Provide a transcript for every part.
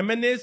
MNAs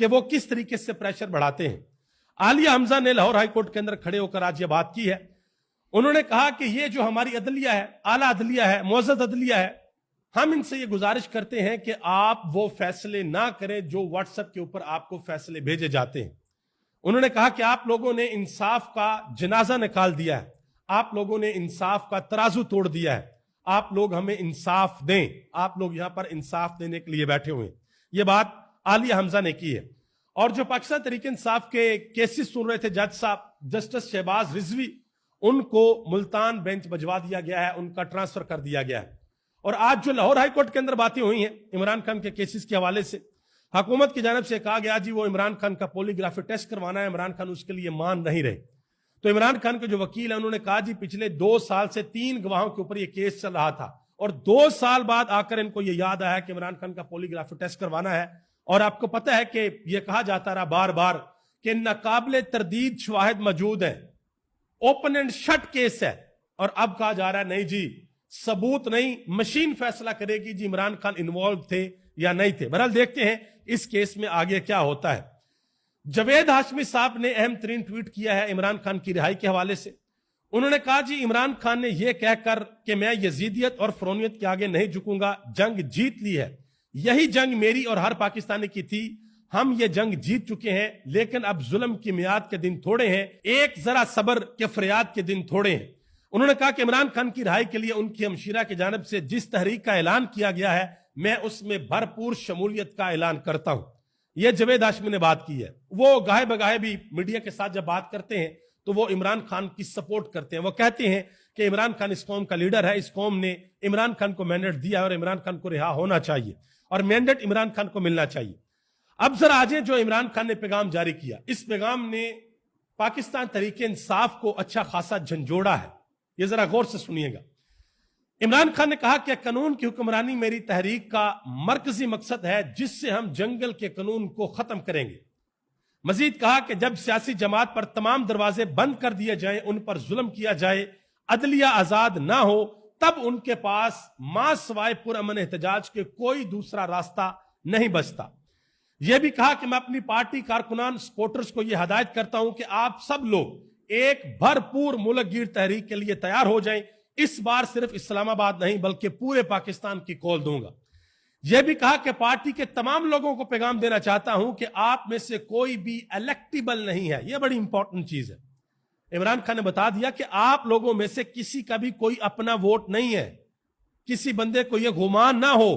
کہ وہ کس طریقے سے پریشر بڑھاتے ہیں۔ عالیہ حمزہ نے لاہور ہائی کورٹ کے اندر کھڑے ہو کر آج یہ بات کی ہے۔ انہوں نے کہا کہ یہ جو ہماری عدلیہ ہے، اعلیٰ عدلیہ ہے، معزز عدلیہ ہے، ہم ان سے یہ گزارش کرتے ہیں کہ آپ وہ فیصلے نہ کریں جو واٹس ایپ کے اوپر آپ کو فیصلے بھیجے جاتے ہیں۔ انہوں نے کہا کہ آپ لوگوں نے انصاف کا جنازہ نکال دیا ہے، آپ لوگوں نے انصاف کا ترازو توڑ دیا ہے، آپ لوگ ہمیں انصاف دیں، آپ لوگ یہاں پر انصاف دینے کے لیے بیٹھے ہوئے ہیں۔ یہ بات عالیہ حمزہ نے کی ہے۔ اور جو پاکستان تحریک انصاف کے کیسز سن رہے تھے جج صاحب، جسٹس شہباز رضوی، ان کو ملتان بینچ بھجوا دیا گیا ہے، ان کا ٹرانسفر کر دیا گیا ہے۔ اور آج جو لاہور ہائی کورٹ کے اندر باتیں ہوئی ہیں عمران خان کے کیسز کے حوالے سے، حکومت کی جانب سے کہا گیا جی وہ عمران خان کا پولیگرافی ٹیسٹ کروانا ہے، عمران خان اس کے لیے مان نہیں رہے۔ تو عمران خان کے جو وکیل ہیں انہوں نے کہا جی پچھلے 2 سال سے 3 گواہوں کے اوپر یہ کیس چل رہا تھا، اور 2 سال بعد آ کر ان کو یہ یاد آیا کہ عمران خان کا پولیگرافی ٹیسٹ کروانا ہے۔ اور آپ کو پتہ ہے کہ یہ کہا جاتا رہا بار بار کہ ناقابل تردید شواہد موجود ہیں، اوپن اینڈ شٹ کیس ہے، اور اب کہا جا رہا ہے نہیں جی ثبوت نہیں، مشین فیصلہ کرے گی جی عمران خان انوالو تھے یا نہیں تھے۔ بہرحال دیکھتے ہیں اس کیس میں آگے کیا ہوتا ہے۔ جاوید ہاشمی صاحب نے اہم ترین ٹویٹ کیا ہے عمران خان کی رہائی کے حوالے سے۔ انہوں نے کہا جی عمران خان نے یہ کہہ کر کہ میں یزیدیت اور فرونیت کے آگے نہیں جھکوں گا، جنگ جیت لی ہے، یہی جنگ میری اور ہر پاکستانی کی تھی، ہم یہ جنگ جیت چکے ہیں، لیکن اب ظلم کی میعاد کے دن تھوڑے ہیں، ایک ذرا صبر کے فریاد کے دن تھوڑے ہیں۔ انہوں نے کہا کہ عمران خان کی رہائی کے لیے ان کی ہمشیرہ کی جانب سے جس تحریک کا اعلان کیا گیا ہے میں اس میں بھرپور شمولیت کا اعلان کرتا ہوں۔ یہ جاوید ہاشمی نے بات کی ہے۔ وہ گاہے بگاہے بھی میڈیا کے ساتھ جب بات کرتے ہیں تو وہ عمران خان کی سپورٹ کرتے ہیں، وہ کہتے ہیں کہ عمران خان اس قوم کا لیڈر ہے، اس قوم نے عمران خان کو مینڈیٹ دیا اور عمران خان کو رہا ہونا چاہیے اور مینڈیٹ عمران خان کو ملنا چاہیے۔ اب ذرا آجیں جو عمران خان نے پیغام جاری کیا، اس پیغام نے پاکستان تحریک انصاف کو اچھا خاصا جھنجھوڑا ہے، یہ ذرا غور سے سنیے گا۔ عمران خان نے کہا کہ قانون کی حکمرانی میری تحریک کا مرکزی مقصد ہے جس سے ہم جنگل کے قانون کو ختم کریں گے۔ مزید کہا کہ جب سیاسی جماعت پر تمام دروازے بند کر دیے جائیں، ان پر ظلم کیا جائے، عدلیہ آزاد نہ ہو، تب ان کے پاس ماں سوائے پرامن احتجاج کے کوئی دوسرا راستہ نہیں بچتا۔ یہ بھی کہا کہ میں اپنی پارٹی کارکنان سپورٹرز کو یہ ہدایت کرتا ہوں کہ آپ سب لوگ ایک بھرپور ملک گیر تحریک کے لیے تیار ہو جائیں، اس بار صرف اسلام آباد نہیں بلکہ پورے پاکستان کی کال دوں گا۔ یہ بھی کہا کہ پارٹی کے تمام لوگوں کو پیغام دینا چاہتا ہوں کہ آپ میں سے کوئی بھی الیکٹیبل نہیں ہے، یہ بڑی امپورٹنٹ چیز ہے۔ عمران خان نے بتا دیا کہ آپ لوگوں میں سے کسی کا بھی کوئی اپنا ووٹ نہیں ہے، کسی بندے کو یہ گمان نہ ہو،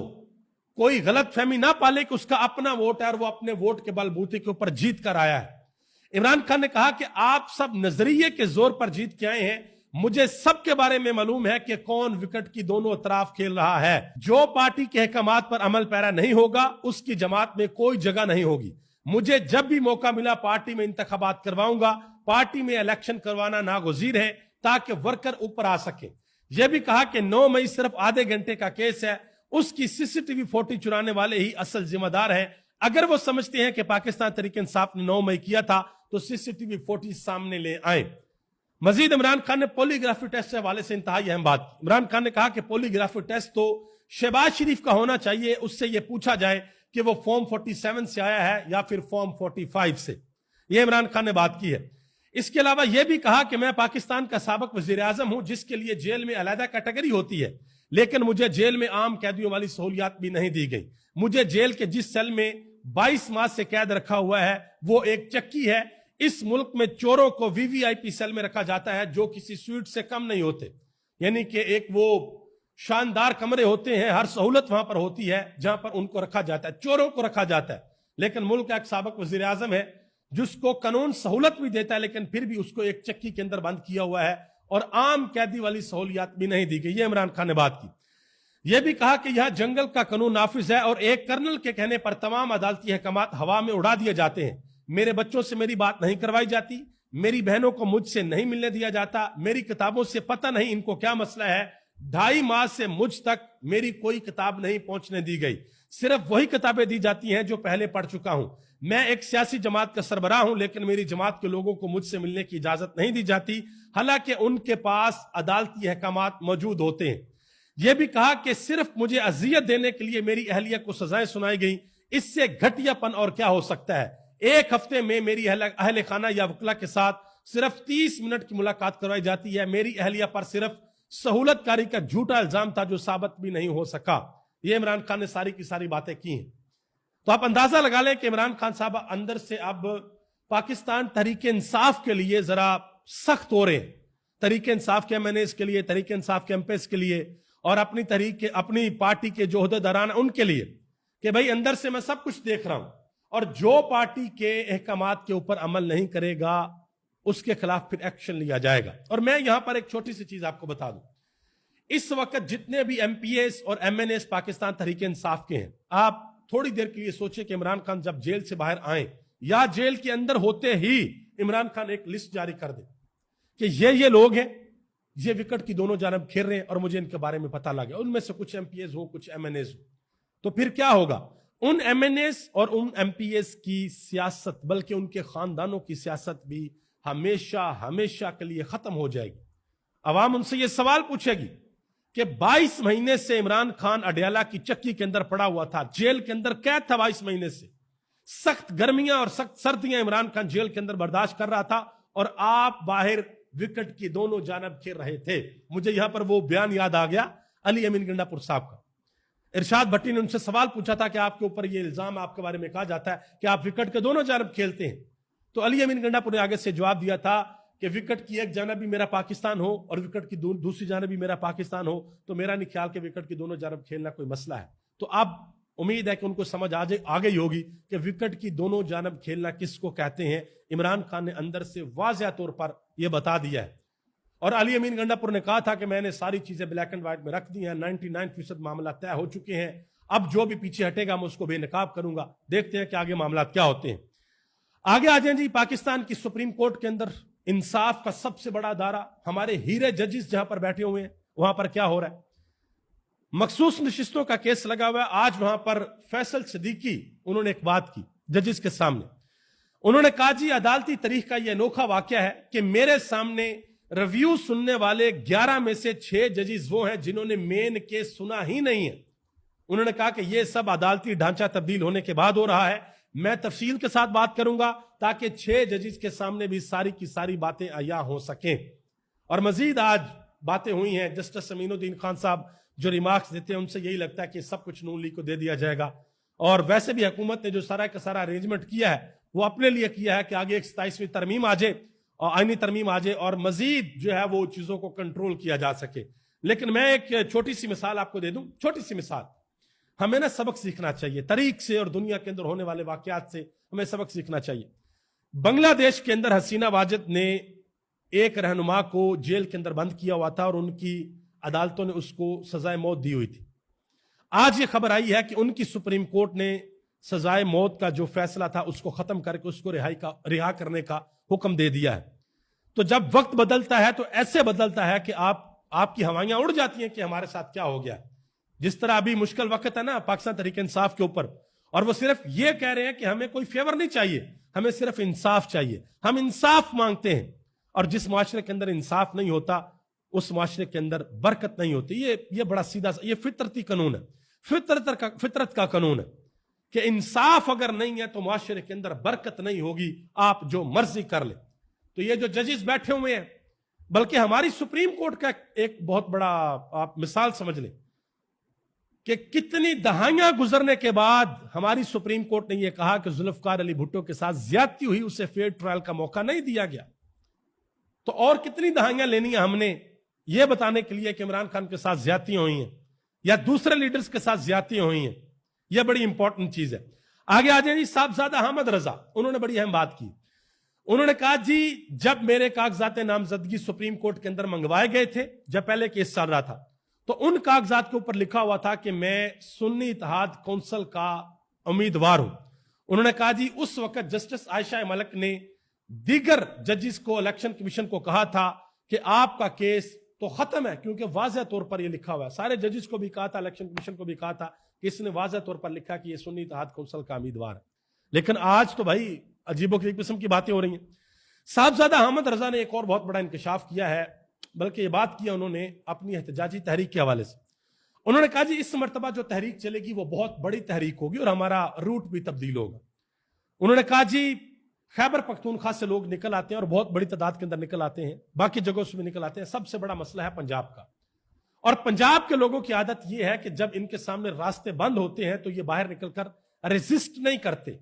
کوئی غلط فہمی نہ پالے کہ اس کا اپنا ووٹ ہے اور وہ اپنے ووٹ کے بل بوتے کے اوپر جیت کر آیا ہے۔ عمران خان نے کہا کہ آپ سب نظریے کے زور پر جیت کے آئے ہیں، مجھے سب کے بارے میں معلوم ہے کہ کون وکٹ کی دونوں اطراف کھیل رہا ہے۔ جو پارٹی کے احکامات پر عمل پیرا نہیں ہوگا اس کی جماعت میں کوئی جگہ نہیں ہوگی۔ مجھے جب بھی موقع ملا پارٹی میں انتخابات کرواؤں گا، پارٹی میں الیکشن کروانا ناگزیر ہے تاکہ ورکر اوپر آ سکے۔ یہ بھی کہا کہ 9 مئی صرف آدھے گھنٹے کا کیس ہے، اس کی CCTV فوٹیج چرانے والے ہی اصل ذمہ دار ہیں۔ اگر وہ سمجھتے ہیں کہ پاکستان تحریک انصاف نے 9 مئی کیا تھا تو CCTV فوٹیج سامنے لے آئیں۔ مزید عمران خان نے پولیگرافی ٹیسٹ کے حوالے سے انتہائی اہم بات کی۔ عمران خان نے کہا کہ پولیگرافی ٹیسٹ تو شہباز شریف کا ہونا چاہیے، اس سے یہ پوچھا جائے کہ وہ فارم 47 سے آیا ہے یا پھر فارم 45 سے۔ یہ عمران خان نے بات کی ہے۔ اس کے علاوہ یہ بھی کہا کہ میں پاکستان کا سابق وزیر اعظم ہوں جس کے لیے جیل میں علیحدہ کیٹیگری ہوتی ہے، لیکن مجھے جیل میں عام قیدیوں والی سہولیات بھی نہیں دی گئی۔ مجھے جیل کے جس سیل میں 22 ماہ سے قید رکھا ہوا ہے وہ ایک چکی ہے۔ اس ملک میں چوروں کو VVIP سیل میں رکھا جاتا ہے جو کسی سویٹ سے کم نہیں ہوتے، یعنی کہ ایک وہ شاندار کمرے ہوتے ہیں، ہر سہولت وہاں پر ہوتی ہے جہاں پر ان کو رکھا جاتا ہے، چوروں کو رکھا جاتا ہے۔ لیکن ملک کا ایک سابق وزیر اعظم ہے جس کو قانون سہولت بھی دیتا ہے لیکن پھر بھی اس کو ایک چکی کے اندر بند کیا ہوا ہے اور عام قیدی والی سہولیات بھی نہیں دی گئی۔ یہ عمران خان نے بات کی۔ یہ بھی کہا کہ یہاں جنگل کا قانون نافذ ہے اور ایک کرنل کے کہنے پر تمام عدالتی احکامات ہوا میں اڑا دیے جاتے ہیں۔ میرے بچوں سے میری بات نہیں کروائی جاتی، میری بہنوں کو مجھ سے نہیں ملنے دیا جاتا، میری کتابوں سے پتہ نہیں ان کو کیا مسئلہ ہے۔ 2.5 ماہ سے مجھ تک میری کوئی کتاب نہیں پہنچنے دی گئی، صرف وہی کتابیں دی جاتی ہیں جو پہلے پڑھ چکا ہوں۔ میں ایک سیاسی جماعت کا سربراہ ہوں لیکن میری جماعت کے لوگوں کو مجھ سے ملنے کی اجازت نہیں دی جاتی، حالانکہ ان کے پاس عدالتی احکامات موجود ہوتے ہیں۔ یہ بھی کہا کہ صرف مجھے اذیت دینے کے لیے میری اہلیہ کو سزائیں سنائی گئیں، اس سے گھٹیا پن اور کیا ہو سکتا ہے۔ ایک ہفتے میں میری اہل خانہ یا وکلا کے ساتھ صرف 30 منٹ کی ملاقات کروائی جاتی ہے. میری اہلیہ پر صرف سہولت کاری کا جھوٹا الزام تھا جو ثابت بھی نہیں ہو سکا. یہ عمران خان نے ساری کی ساری باتیں کی ہیں. تو آپ اندازہ لگا لیں کہ عمران خان صاحب اندر سے اب پاکستان تحریک انصاف کے لیے ذرا سخت ہو رہے ہیں. تحریک انصاف کے MNAs کے لیے, تحریک انصاف کے MPs کے لیے, اور اپنی پارٹی کے جو عہدیداران ان کے لیے, کہ بھائی اندر سے میں سب کچھ دیکھ رہا ہوں, اور جو پارٹی کے احکامات کے اوپر عمل نہیں کرے گا اس کے خلاف پھر ایکشن لیا جائے گا. اور میں یہاں پر ایک چھوٹی سی چیز آپ کو بتا دوں. اس وقت جتنے بھی MPs اور MNAs پاکستان تحریک انصاف کے ہیں, آپ تھوڑی دیر کے لیے سوچیں کہ عمران خان جب جیل سے باہر آئیں یا جیل کے اندر ہوتے ہی عمران خان ایک لسٹ جاری کر دیں کہ یہ لوگ ہیں, یہ وکٹ کی دونوں جانب کھیل رہے ہیں اور مجھے ان کے بارے میں پتہ لگا, ان میں سے کچھ MPs ہوں, کچھ MNAs ہوں. تو پھر کیا ہوگا؟ ان MNAs اور ان MPs کی سیاست, بلکہ ان کے خاندانوں کی سیاست بھی ہمیشہ کے لیے ختم ہو جائے گی. عوام ان سے یہ سوال پوچھے گی کہ 22 مہینے سے عمران خان اڈیالہ کی چکی کے اندر پڑا ہوا تھا, جیل کے اندر قید تھا 22 مہینے سے, سخت گرمیاں اور سخت سردیاں عمران خان جیل کے اندر برداشت کر رہا تھا, اور آپ باہر وکٹ کی دونوں جانب کھیل رہے تھے. مجھے یہاں پر وہ بیان یاد آ گیا علی امین گنڈا پور صاحب کا. ارشاد بھٹی نے ان سے سوال پوچھا تھا کہ آپ کے اوپر یہ الزام آپ کے بارے میں کہا جاتا ہے کہ آپ وکٹ کے دونوں جانب کھیلتے ہیں. تو علی امین گنڈا پور نے آگے سے جواب دیا تھا کہ وکٹ کی ایک جانب بھی میرا پاکستان ہو اور وکٹ کی دوسری جانب بھی میرا پاکستان ہو تو میرا نہیں خیال کہ وکٹ کی دونوں جانب کھیلنا کوئی مسئلہ ہے. تو اب امید ہے کہ ان کو سمجھ آ گئی ہوگی کہ وکٹ کی دونوں جانب کھیلنا کس کو کہتے ہیں. عمران خان نے اندر سے واضح طور پر یہ بتا دیا ہے. اور علی امین گنڈا پور نے کہا تھا کہ میں نے ساری چیزیں بلیک اینڈ وائٹ میں رکھ دی ہیں, 99% معاملہ طے ہو چکے ہیں, اب جو بھی پیچھے ہٹے گا میں اس کو بے نقاب کروں گا. دیکھتے ہیں کہ آگے معاملات کیا ہوتے ہیں. آگے آ جائیں جی. پاکستان کی سپریم کورٹ کے اندر انصاف کا سب سے بڑا ادارہ, ہمارے ہیرے ججز جہاں پر بیٹھے ہوئے ہیں, وہاں پر کیا ہو رہا ہے؟ مخصوص نشستوں کا کیس لگا ہوا ہے. آج وہاں پر فیصل صدیقی انہوں نے ایک بات کی ججز کے سامنے. انہوں نے کہا جی عدالتی تاریخ کا یہ انوکھا واقعہ ہے کہ میرے سامنے ریویو سننے والے 11 میں سے 6 ججز وہ ہیں جنہوں نے مین کیس سنا ہی نہیں ہے. انہوں نے کہا کہ یہ سب عدالتی ڈھانچہ تبدیل ہونے کے بعد ہو رہا ہے. میں تفصیل کے ساتھ بات کروں گا تاکہ 6 ججز کے سامنے بھی ساری کی ساری باتیں عیاں ہو سکیں. اور مزید آج باتیں ہوئی ہیں. جسٹس امین الدین خان صاحب جو ریمارکس دیتے ہیں ان سے یہی لگتا ہے کہ سب کچھ نون لیگ کو دے دیا جائے گا, اور ویسے بھی حکومت نے جو سارا کا سارا ارینجمنٹ کیا ہے وہ اپنے لیے کیا ہے کہ آگے ایک 27ویں ترمیم آ جائے اور آئینی ترمیم آ جائے اور مزید جو ہے وہ چیزوں کو کنٹرول کیا جا سکے. لیکن میں ایک چھوٹی سی مثال آپ کو دے دوں, چھوٹی سی مثال. ہمیں نا سبق سیکھنا چاہیے تاریخ سے اور دنیا کے اندر ہونے والے واقعات سے, ہمیں سبق سیکھنا چاہیے. بنگلہ دیش کے اندر حسینہ واجد نے ایک رہنما کو جیل کے اندر بند کیا ہوا تھا اور ان کی عدالتوں نے اس کو سزائے موت دی ہوئی تھی. آج یہ خبر آئی ہے کہ ان کی سپریم کورٹ نے سزائے موت کا جو فیصلہ تھا اس کو ختم کر کے اس کو رہا کرنے کا حکم دے دیا ہے. تو جب وقت بدلتا ہے تو ایسے بدلتا ہے کہ آپ کی ہوائیاں اڑ جاتی ہیں کہ ہمارے ساتھ کیا ہو گیا. جس طرح ابھی مشکل وقت ہے نا پاکستان تحریک انصاف کے اوپر, اور وہ صرف یہ کہہ رہے ہیں کہ ہمیں کوئی فیور نہیں چاہیے, ہمیں صرف انصاف چاہیے, ہم انصاف مانگتے ہیں. اور جس معاشرے کے اندر انصاف نہیں ہوتا اس معاشرے کے اندر برکت نہیں ہوتی. یہ بڑا سیدھا, یہ فطرتی قانون ہے, فطرت کا قانون ہے کہ انصاف اگر نہیں ہے تو معاشرے کے اندر برکت نہیں ہوگی, آپ جو مرضی کر لیں. تو یہ جو ججز بیٹھے ہوئے ہیں, بلکہ ہماری سپریم کورٹ کا ایک بہت بڑا آپ مثال سمجھ لیں کہ کتنی دہائیاں گزرنے کے بعد ہماری سپریم کورٹ نے یہ کہا کہ ذوالفقار علی بھٹو کے ساتھ زیادتی ہوئی, اسے فیئر ٹرائل کا موقع نہیں دیا گیا. تو اور کتنی دہائیاں لینی ہیں ہم نے یہ بتانے کے لیے کہ عمران خان کے ساتھ زیادتیاں ہوئی ہیں یا دوسرے لیڈرز کے ساتھ زیادتیاں ہوئی ہیں. یہ بڑی امپورٹنٹ چیز ہے. آگے آ جائیں جی. صاحبزادہ احمد رضا, انہوں نے بڑی اہم بات کی. انہوں نے کہا جی جب میرے کاغذات نامزدگی سپریم کورٹ کے اندر منگوائے گئے تھے, جب پہلے کیس چل رہا تھا, تو ان کاغذات کے اوپر لکھا ہوا تھا کہ میں سنی اتحاد کونسل کا امیدوار ہوں. انہوں نے کہا جی اس وقت جسٹس عائشہ ملک نے دیگر ججز کو, الیکشن کمیشن کو کہا تھا کہ آپ کا کیس تو ختم ہے, کیونکہ واضح طور پر یہ لکھا ہوا ہے. سارے ججز کو بھی کہا تھا, الیکشن کمیشن کو بھی کہا تھا کہ اس نے واضح طور پر لکھا کہ یہ سنی اتحاد کونسل کا امیدوار ہے. لیکن آج تو بھائی عجیب و غریب قسم کی باتیں ہو رہی ہیں. صاحبزادہ احمد رضا نے ایک اور بہت بڑا انکشاف کیا ہے, بلکہ یہ بات کیا انہوں نے اپنی احتجاجی تحریک کے حوالے سے. انہوں نے کہا جی اس مرتبہ جو تحریک چلے گی وہ بہت بڑی تحریک ہوگی اور ہمارا روٹ بھی تبدیل ہوگا. انہوں نے کہا جی خیبر پختونخوا سے لوگ نکل آتے ہیں اور بہت بڑی تعداد کے اندر نکل آتے ہیں، باقی جگہوں سے بھی نکل آتے ہیں، سب سے بڑا مسئلہ ہے پنجاب کا، اور پنجاب کے لوگوں کی عادت یہ ہے کہ جب ان کے سامنے راستے بند ہوتے ہیں تو یہ باہر نکل کر ریزسٹ نہیں کرتے،